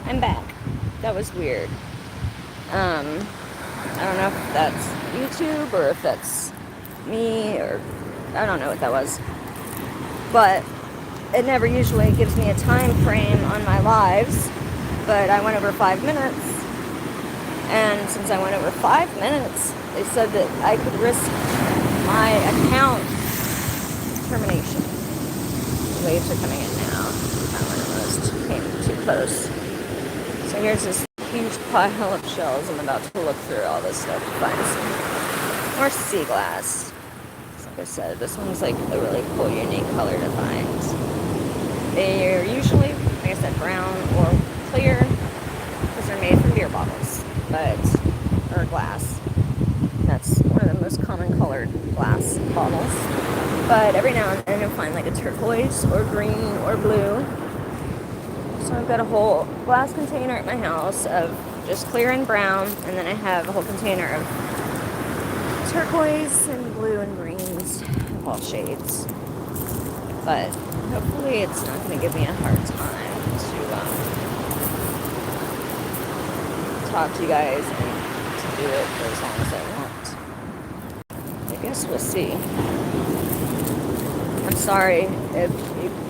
I'm back. That was weird. I don't know if that's YouTube or if that's me, or I don't know what that was. But it never usually gives me a time frame on my lives. But I went over 5 minutes. And since I went over 5 minutes, they said that I could risk my account termination. The waves are coming in now. I almost came too close. So here's this huge pile of shells. I'm about to look through all this stuff to find some more sea glass. Like I said, this one's like a really cool, unique color to find. They are usually, like I said, brown or clear because they're made from beer bottles, or glass. That's one of the most common colored glass bottles. But every now and then you'll find like a turquoise or green or blue. So I've got a whole glass container at my house of just clear and brown, and then I have a whole container of turquoise and blue and greens of all shades. But hopefully it's not going to give me a hard time to talk to you guys and to do it for as long as I want. I guess we'll see. I'm sorry if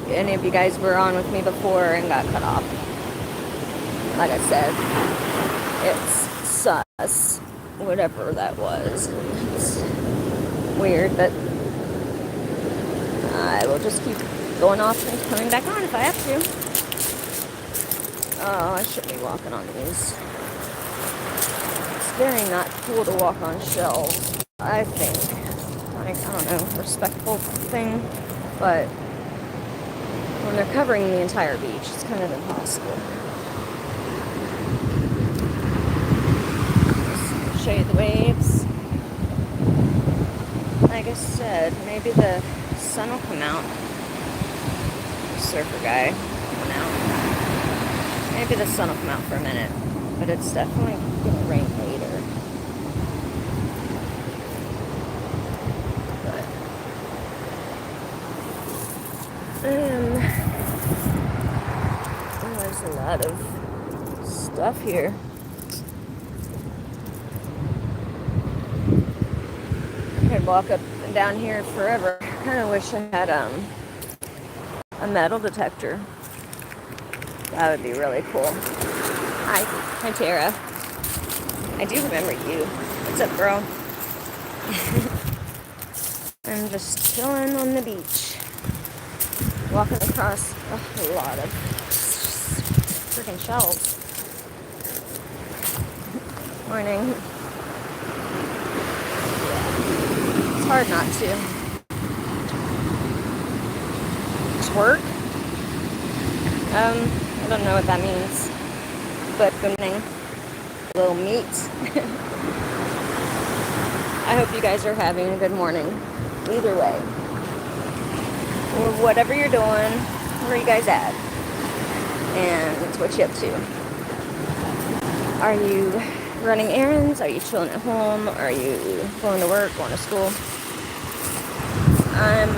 any of you guys were on with me before and got cut off. Like I said, it's sus, whatever that was. It's weird, but I will just keep going off and coming back on if I have to. Oh, I shouldn't be walking on these. It's very not cool to walk on shells, I think. Like, I don't know, respectful thing, but when they're covering the entire beach, it's kind of impossible. Just show you the waves. Like I said, maybe the sun will come out. Surfer guy coming out. Maybe the sun will come out for a minute, but it's definitely going to rain later. But there's a lot of stuff here. I could walk up and down here forever. I kind of wish I had a metal detector. That would be really cool. Hi Tara. I do remember you. What's up, girl? I'm just chilling on the beach, walking across a lot of freaking shells. Morning. Yeah. It's hard not to. Twerk? I don't know what that means, but good morning. A little meat. I hope you guys are having a good morning. Either way. Or whatever you're doing, where are you guys at? And what you up to? Are you running errands? Are you chilling at home? Are you going to work, going to school? I'm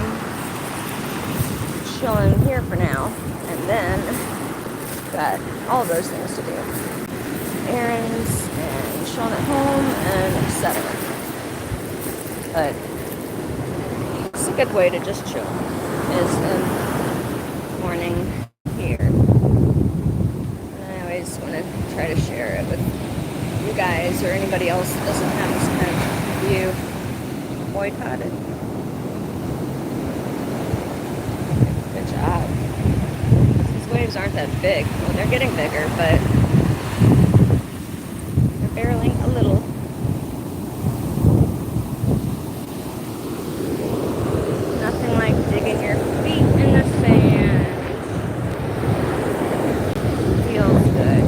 chilling here for now, and then got all those things to do. Errands, and chilling at home, and etc. But it's a good way to just chill, is the morning here. And I always want to try to share it with you guys or anybody else that doesn't have this kind of view. Boycott it. Good job. These waves aren't that big. Well, they're getting bigger, but they're barreling a little. Nothing like digging your feet in the sand. Feels good.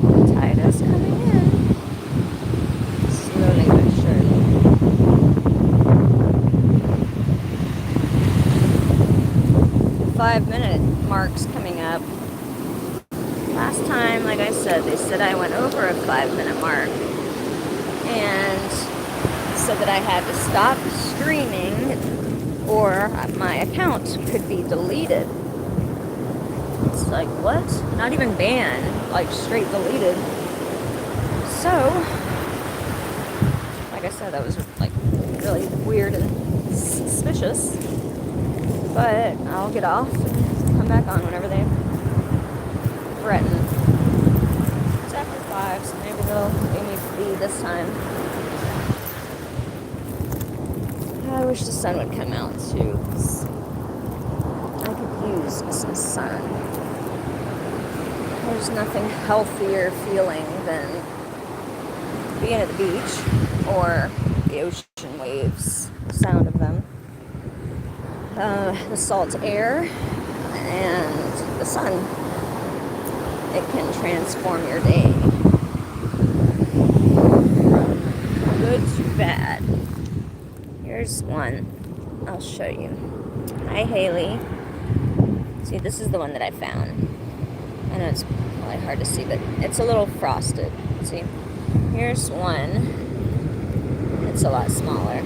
The tide is coming in. Slowly but surely. The 5-minute mark's coming up. Last time, like I said, they said I went over a 5-minute mark. And said that I had to stop streaming or my account could be deleted. It's like, what? Not even banned, like straight deleted. So, like I said, that was like really weird and suspicious. But I'll get off and come back on whenever they threaten. It's after 5, so maybe they'll leave me be this time. I wish the sun would come out too, 'cause I could use some sun. There's nothing healthier feeling than being at the beach or the ocean waves, the sound of them, the salt air, and the sun. It can transform your day from good to bad. Here's one. I'll show you. Hi, Haley. See, this is the one that I found. I know it's probably hard to see, but it's a little frosted. See, here's one. It's a lot smaller.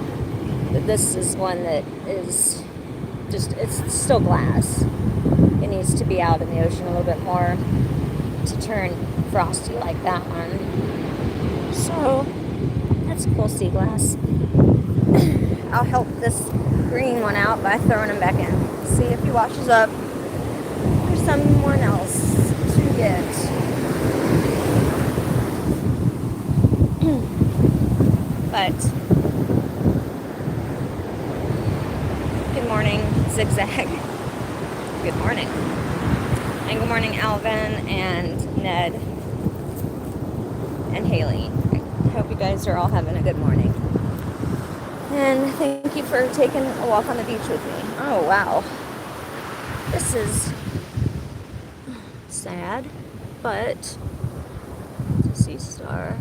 But this is one that is just, it's still glass. It needs to be out in the ocean a little bit more to turn frosty like that one. So, that's cool sea glass. I'll help this green one out by throwing him back in. See if he washes up. There's someone else to get. But good morning, Zigzag. Good morning. And good morning, Alvin and Ned and Haley. I hope you guys are all having a good morning. And thank you for taking a walk on the beach with me. Oh, wow. This is sad, but it's a sea star.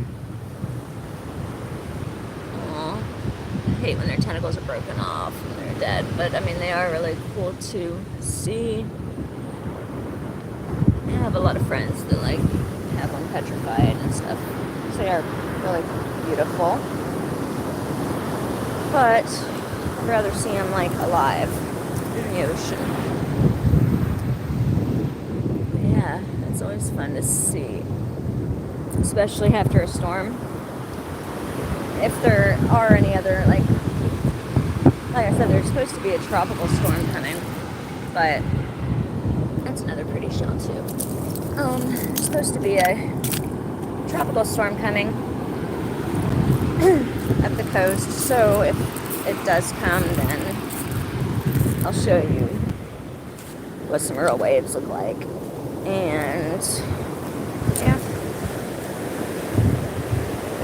Aww. I hate when their tentacles are broken off and they're dead, but I mean, they are really cool to see. I have a lot of friends that like have them petrified and stuff. So they are really beautiful. But I'd rather see them like alive in the ocean. Yeah, it's always fun to see, especially after a storm. If there are any other, like I said, there's supposed to be a tropical storm coming, but that's another pretty shot too. There's supposed to be a tropical storm coming up the coast, so if it does come, then I'll show you what some real waves look like. And yeah,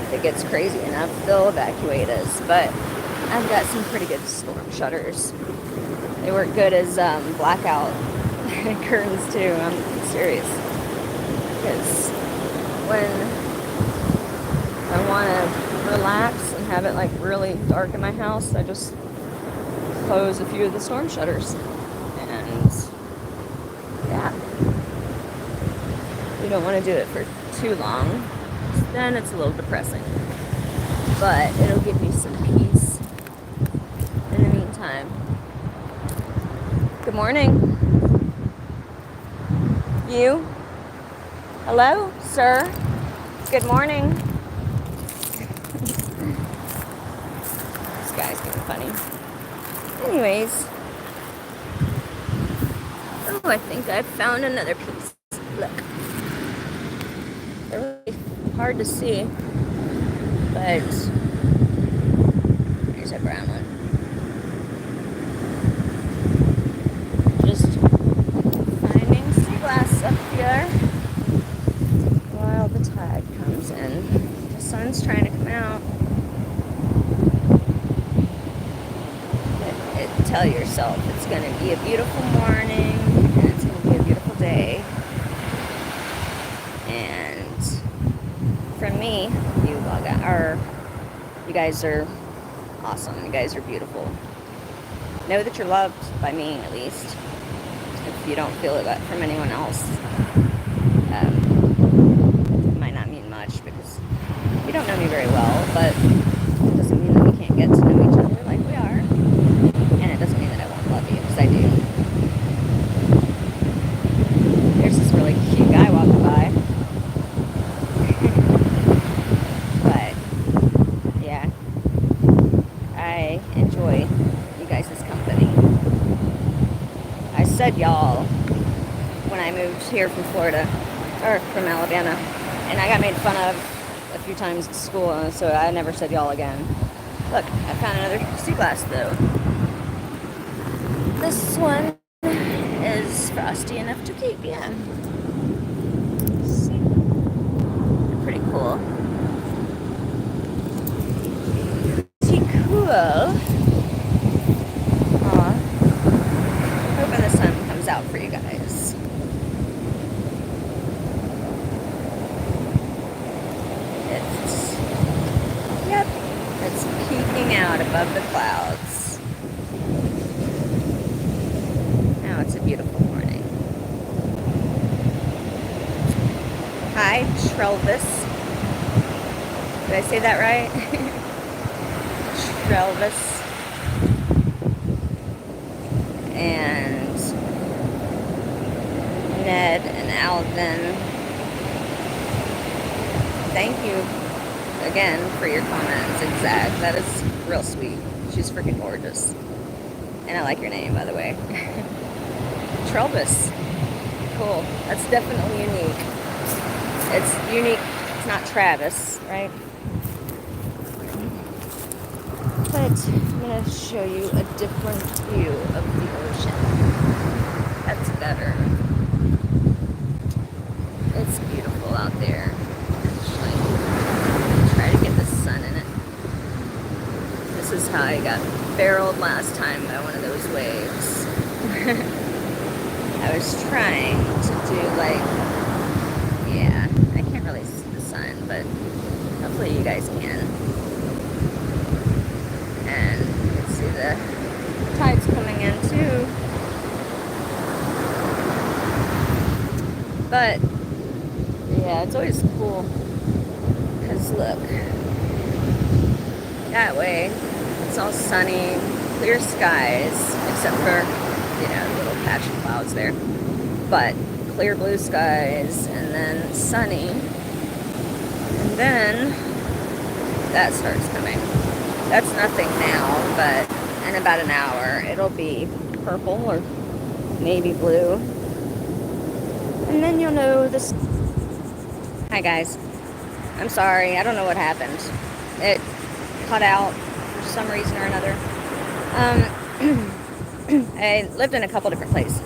if it gets crazy enough, they'll evacuate us. But I've got some pretty good storm shutters. They work good as blackout curtains too. I'm serious, because when I want to relax and have it like really dark in my house, I just close a few of the storm shutters. And yeah, you don't want to do it for too long, then it's a little depressing, but it'll give me some peace in the meantime. Good morning. You? Hello, sir? Good morning. This guy's getting funny. Anyways. Oh, I think I found another piece. Look. They're really hard to see. But here's a brown one. Just finding sea glass up here while the tide comes in. The sun's trying to come out. Tell yourself it's going to be a beautiful morning and it's going to be a beautiful day. And from me, you guys are awesome. You guys are beautiful. Know that you're loved by me, at least, if you don't feel it from anyone else. It might not mean much because you don't know me very well, but it doesn't mean that we can't get to know each other like we are. And it doesn't mean dude. There's this really cute guy walking by. But, yeah. I enjoy you guys' company. I said y'all when I moved here from Florida, or from Alabama, and I got made fun of a few times at school, so I never said y'all again. Look, I found another sea glass though. This one is frosty enough to keep, yeah. See? Pretty cool. Pretty cool. Aw. Hoping the sun comes out for you guys. Yep, it's peeking out above the clouds. Now it's a beautiful morning. Hi, Trelvis. Did I say that right? Trelvis. And Ned and Alvin. Thank you again for your comment, Zigzag. That is real sweet. She's freaking gorgeous. And I like your name, by the way. Trelvis. Cool. That's definitely unique. It's unique. It's not Travis, right? But I'm going to show you a different view of the ocean. That's better. It's beautiful out there. Actually, try to get the sun in it. This is how I got barreled last time by one of those waves. I was trying to do like, yeah, I can't really see the sun, but hopefully you guys can. And you can see the tide's coming in too. But yeah, it's always cool because look, that way it's all sunny, clear skies, except for, you know, a little patch of clouds there, but clear blue skies, and then sunny, and then that starts coming. That's nothing now, but in about an hour it'll be purple or navy blue, and then you'll know this. Hi guys, I'm sorry, I don't know what happened. It cut out for some reason or another. I lived in a couple different places.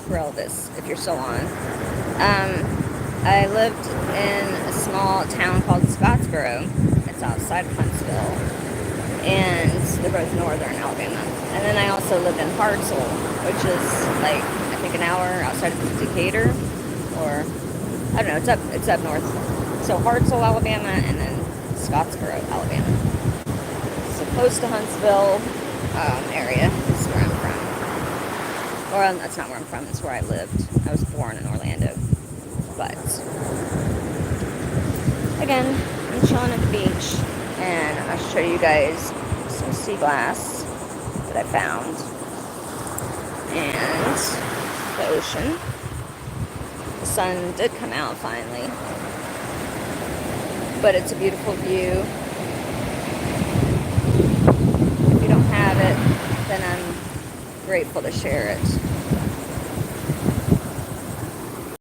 Trail this if you're still on. I lived in a small town called Scottsboro. It's outside of Huntsville, and they're both northern Alabama. And then I also lived in Hartselle, which is like I think an hour outside of Decatur, or I don't know. It's up north. So Hartselle, Alabama, and then Scottsboro, Alabama. So close to Huntsville area is where I'm from. Or that's not where I'm from. It's where I lived. I was born in Orlando. But again, I'm chilling at the beach, and I'll show you guys some sea glass that I found, and the ocean. The sun did come out finally, but it's a beautiful view. If you don't have it, then I'm grateful to share it.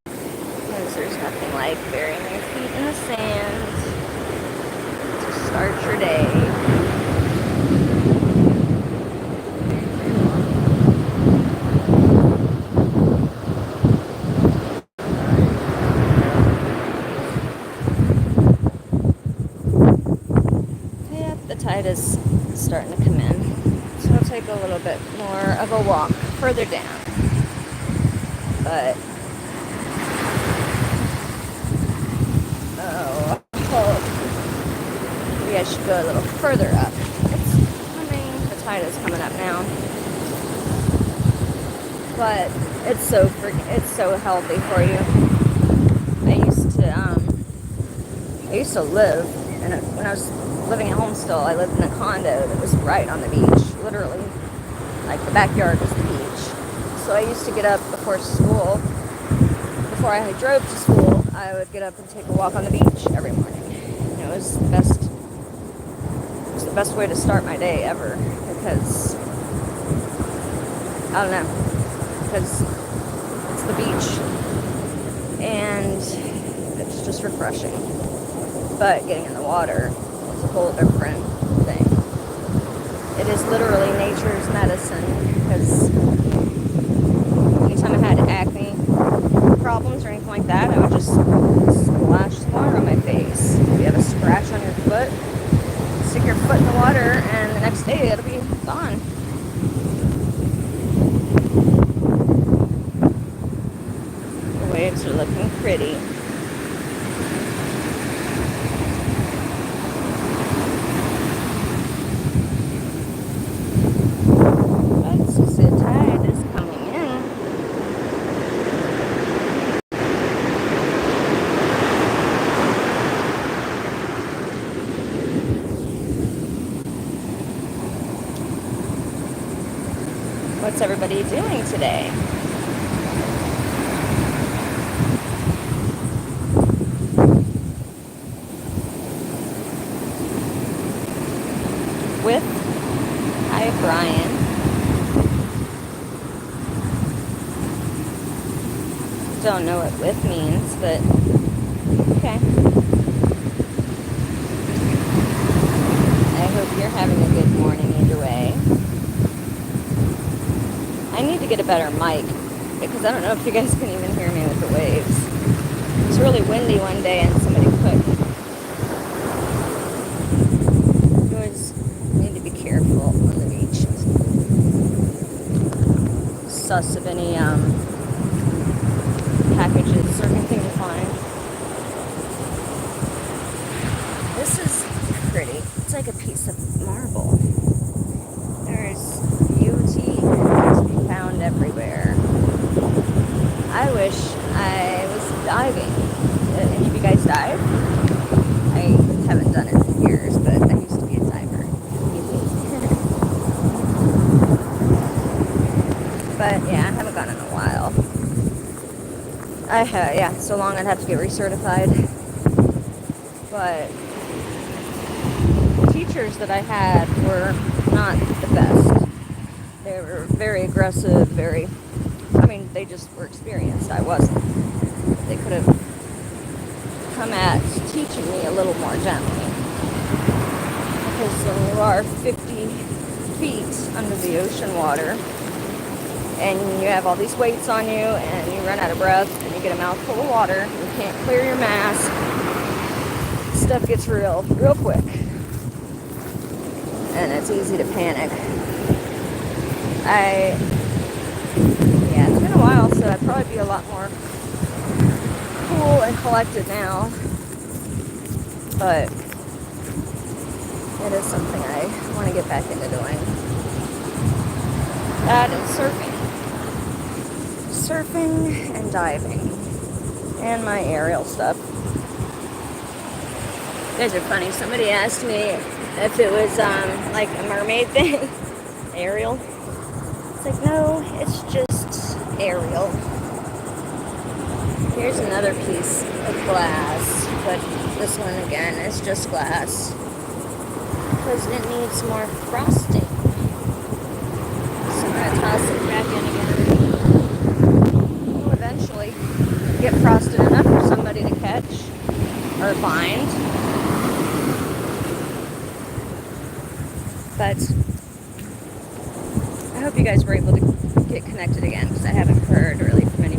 Because there's nothing like burying your feet in the sand to start your day. Yep, the tide is starting to come in. So I'll take a little bit more of a walk further down. But maybe I should go a little further up. It's coming, the tide is coming up now. But it's so healthy for you. I used to live when I was living at home still, I lived in a condo that was right on the beach. Literally, like the backyard was the beach. So I used to get up before school. Before I drove to school, I would get up and take a walk on the beach every morning. And it was the best way to start my day ever, because I don't know, because it's the beach and it's just refreshing. But getting in the water is a whole different thing. It is literally nature's medicine, because anytime I had acne problems or anything like that, I would just splash some water on my face. If you have a scratch on your foot, stick your foot in the water and the next day it'll be gone. The waves are looking pretty. The tide is coming in. What's everybody doing today? With, hi Brian. Don't know what with means, but okay. I hope you're having a good morning either way. I need to get a better mic, because I don't know if you guys can even hear me with the waves. It was really windy one day and somebody couldn't. You always need to be careful on the beach. Sus of any packages or anything to find. This is pretty. It's like a piece of marble. There's beauty to be found everywhere. I wish I was diving. Any of you guys dive? I haven't done it in years, but I used to be a diver. But yeah, I haven't gone in a while. So long I'd have to get recertified. But the teachers that I had were not the best. They were very aggressive, they just were experienced. I wasn't. They could have come at teaching me a little more gently. Because when you are 50 feet under the ocean water, and you have all these weights on you, and you run out of breath, and you get a mouthful of water, you can't clear your mask, stuff gets real quick. And it's easy to panic. It's been a while, so I'd probably be a lot more cool and collected now. But it is something I want to get back into doing. That and surfing. Surfing and diving. And my aerial stuff. You guys are funny. Somebody asked me if it was like a mermaid thing. Aerial. It's like, no, it's just aerial. Here's another piece of glass, but this one again is just glass because it needs more frosting. So I'm gonna toss it back in again. We'll eventually get frosted enough for somebody to catch or find. But I hope you guys were able to get connected again, because I haven't heard really from any